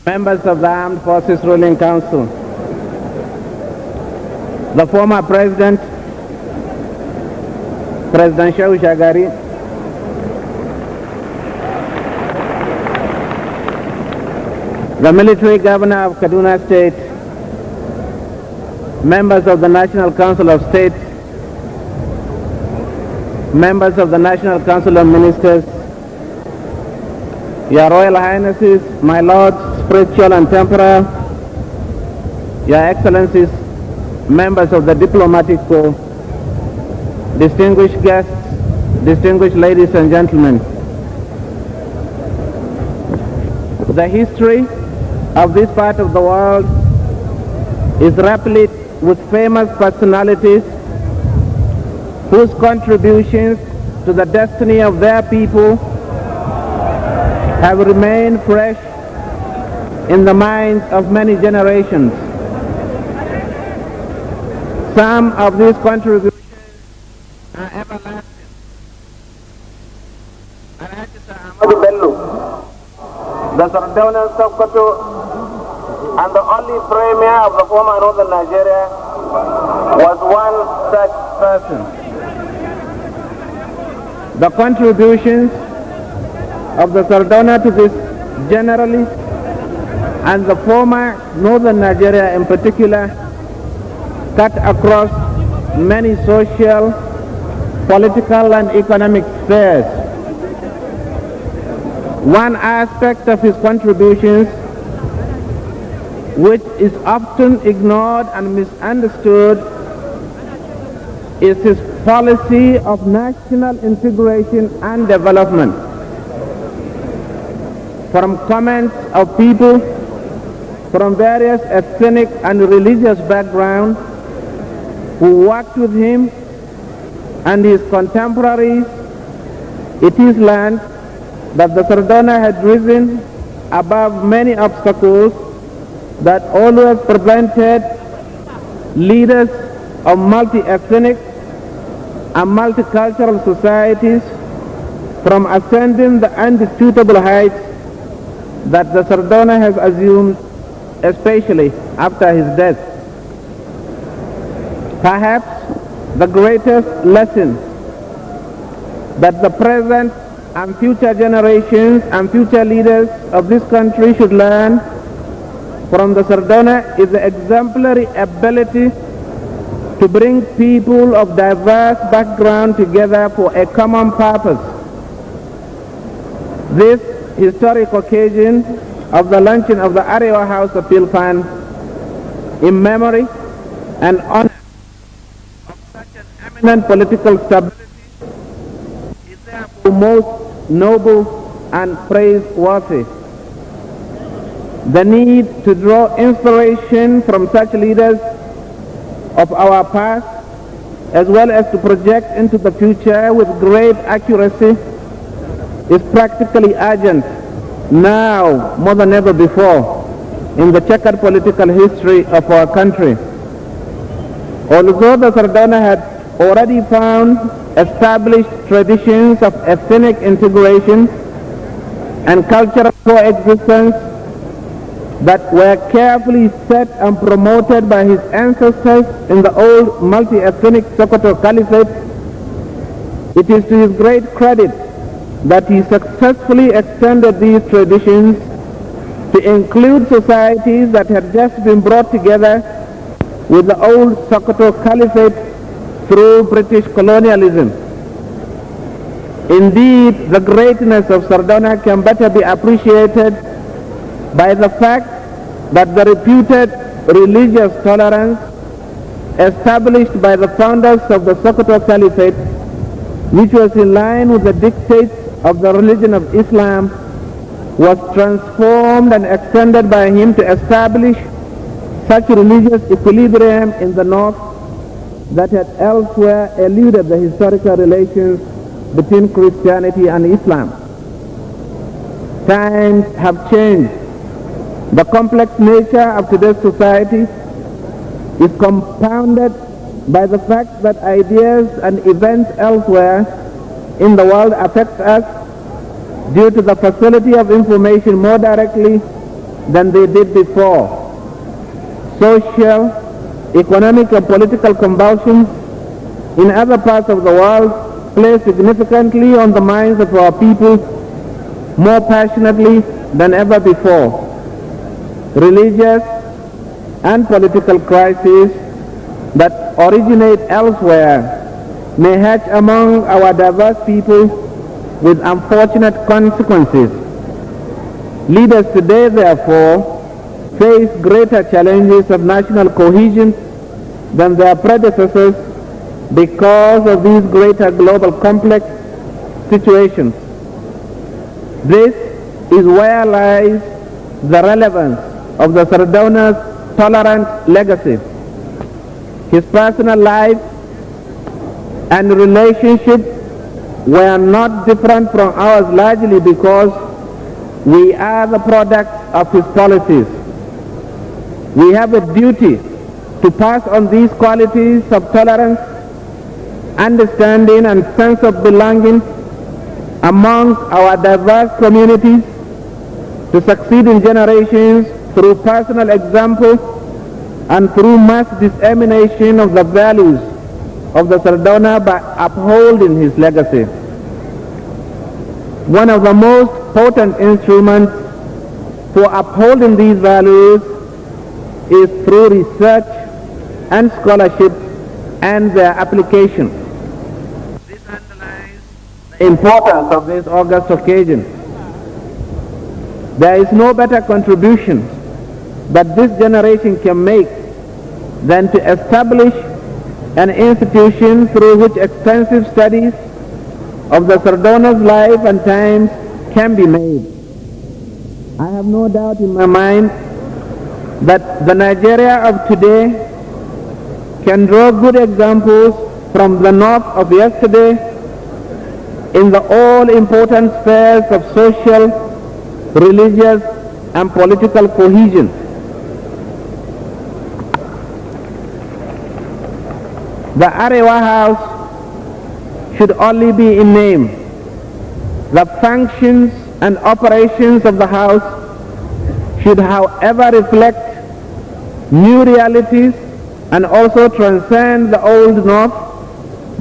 Members of the Armed Forces Ruling Council, the former President, President Shehu Shagari, the military governor of Kaduna State, members of the National Council of State, members of the National Council of Ministers, Your Royal Highnesses, my Lords, spiritual and temporal, Your Excellencies, members of the diplomatic corps, distinguished guests, distinguished ladies and gentlemen. The history of this part of the world is replete with famous personalities whose contributions to the destiny of their people have remained fresh in the minds of many generations. Some of these contributions are everlasting. Ahmadu Bello, the Sardauna Sokoto, and the only premier of the former northern Nigeria, was one such person. The contributions of the Sardauna to this generally, and the former northern Nigeria in particular, cut across many social, political and economic spheres. One aspect of his contributions, which is often ignored and misunderstood, is his policy of national integration and development. From comments of people from various ethnic and religious backgrounds who worked with him and his contemporaries, it is learned that the Sardauna had risen above many obstacles that always prevented leaders of multi-ethnic and multicultural societies from ascending the undisputable heights that the Sardauna has assumed, especially after his death. Perhaps the greatest lesson that the present and future generations and future leaders of this country should learn from the Sardauna is the exemplary ability to bring people of diverse background together for a common purpose. This historic occasion of the launching of the Arewa House Appeal Fund in memory and honor of such an eminent political stability is therefore most noble and praiseworthy. The need to draw inspiration from such leaders of our past, as well as to project into the future with great accuracy, is practically urgent now more than ever before in the checkered political history of our country. Although the Sardauna had already found established traditions of ethnic integration and cultural coexistence that were carefully set and promoted by his ancestors in the old multi-ethnic Sokoto Caliphate, it is to his great credit that he successfully extended these traditions to include societies that had just been brought together with the old Sokoto Caliphate through British colonialism. Indeed, the greatness of Sardauna can better be appreciated by the fact that the reputed religious tolerance established by the founders of the Sokoto Caliphate, which was in line with the dictates of the religion of Islam, was transformed and extended by him to establish such religious equilibrium in the north that had elsewhere eluded the historical relations between Christianity and Islam. Times have changed. The complex nature of today's society is compounded by the fact that ideas and events elsewhere in the world affect us due to the facility of information more directly than they did before. Social, economic and political convulsions in other parts of the world play significantly on the minds of our people more passionately than ever before. Religious and political crises that originate elsewhere may hatch among our diverse people with unfortunate consequences. Leaders today, therefore, face greater challenges of national cohesion than their predecessors because of these greater global complex situations. This is where lies the relevance of the Sardauna's tolerant legacy. His personal life and relationship were not different from ours largely because we are the product of his policies. We have a duty to pass on these qualities of tolerance, understanding and sense of belonging amongst our diverse communities to succeeding generations through personal example and through mass dissemination of the values of the Sardauna by upholding his legacy. One of the most potent instruments for upholding these values is through research and scholarship and their application. This underlines the importance of this august occasion. There is no better contribution that this generation can make than to establish an institution through which extensive studies of the Sardauna's life and times can be made. I have no doubt in my mind that the Nigeria of today can draw good examples from the north of yesterday in the all-important spheres of social, religious, and political cohesion. The Arewa House should only be in name. The functions and operations of the house should, however, reflect new realities and also transcend the old north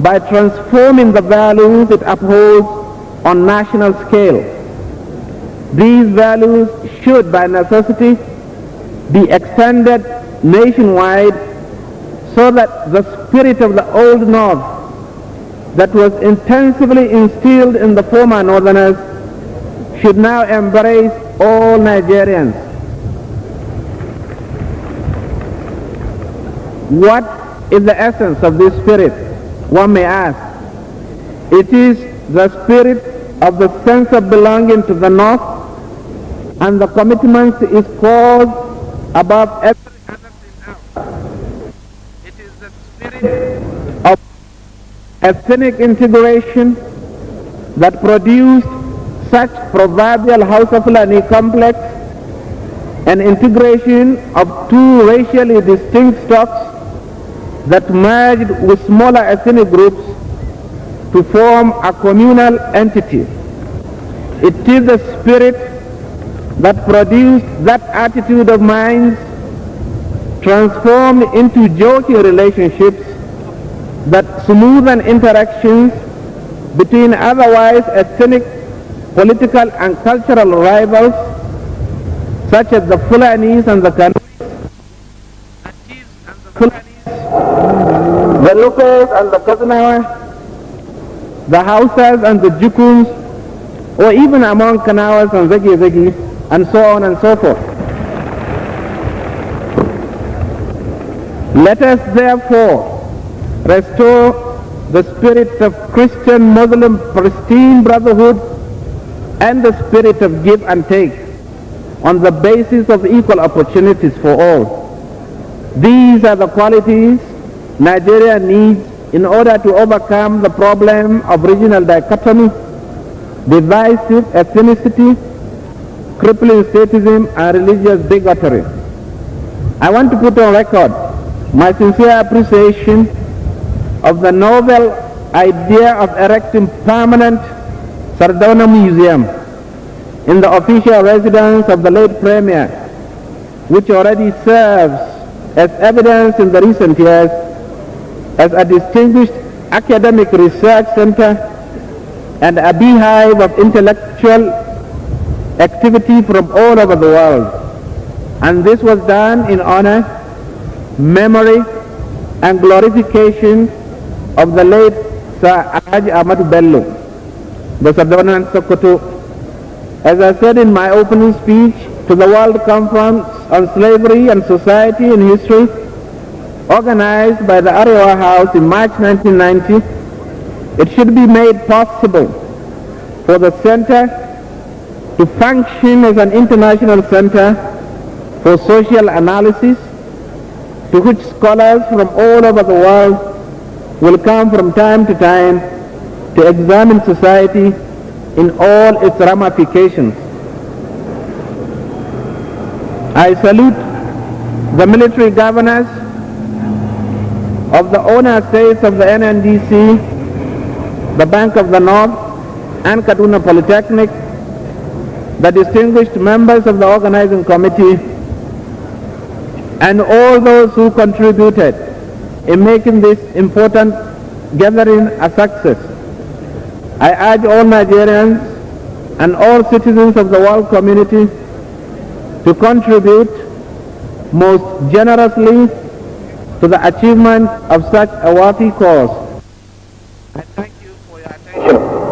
by transforming the values it upholds on national scale. These values should, by necessity, be extended nationwide so that the spirit of the old north that was intensively instilled in the former northerners should now embrace all Nigerians. What is the essence of this spirit? One may ask. It is the spirit of the sense of belonging to the north and the commitment to its cause above every other thing else. It is the spirit of ethnic integration that produced such proverbial House of Fulani complex, an integration of two racially distinct stocks that merged with smaller ethnic groups to form a communal entity. It is the spirit that produced that attitude of minds transformed into joking relationships that smoothen interactions between otherwise ethnic, political and cultural rivals such as the Fulanis and the Kanuris, the Chiefs and the Fulanis, the Lupes and the Kazanawa, the Hausas and the Jukuns, or even among Kanawas and Zagi, and so on and so forth. Let us therefore restore the spirit of Christian-Muslim pristine brotherhood and the spirit of give and take on the basis of equal opportunities for all. These are the qualities Nigeria needs in order to overcome the problem of regional dichotomy, divisive ethnicity, crippling statism, and religious bigotry. I want to put on record my sincere appreciation of the novel idea of erecting permanent Sardauna Museum in the official residence of the late Premier, which already serves as evidence in the recent years as a distinguished academic research center and a beehive of intellectual activity from all over the world. And this was done in honor, memory, and glorification of the late Sir Alhaji Ahmadu Bello, the Sardauna Sokoto. As I said in my opening speech to the World Conference on Slavery and Society and History, organized by the Arewa House in March 1990, it should be made possible for the center to function as an international center for social analysis, to which scholars from all over the world will come from time to time to examine society in all its ramifications. I salute the military governors of the owner states of the NNDC, the Bank of the North, and Kaduna Polytechnic, the distinguished members of the organizing committee, and all those who contributed in making this important gathering a success. I urge all Nigerians and all citizens of the world community to contribute most generously to the achievement of such a worthy cause. I thank you for your attention.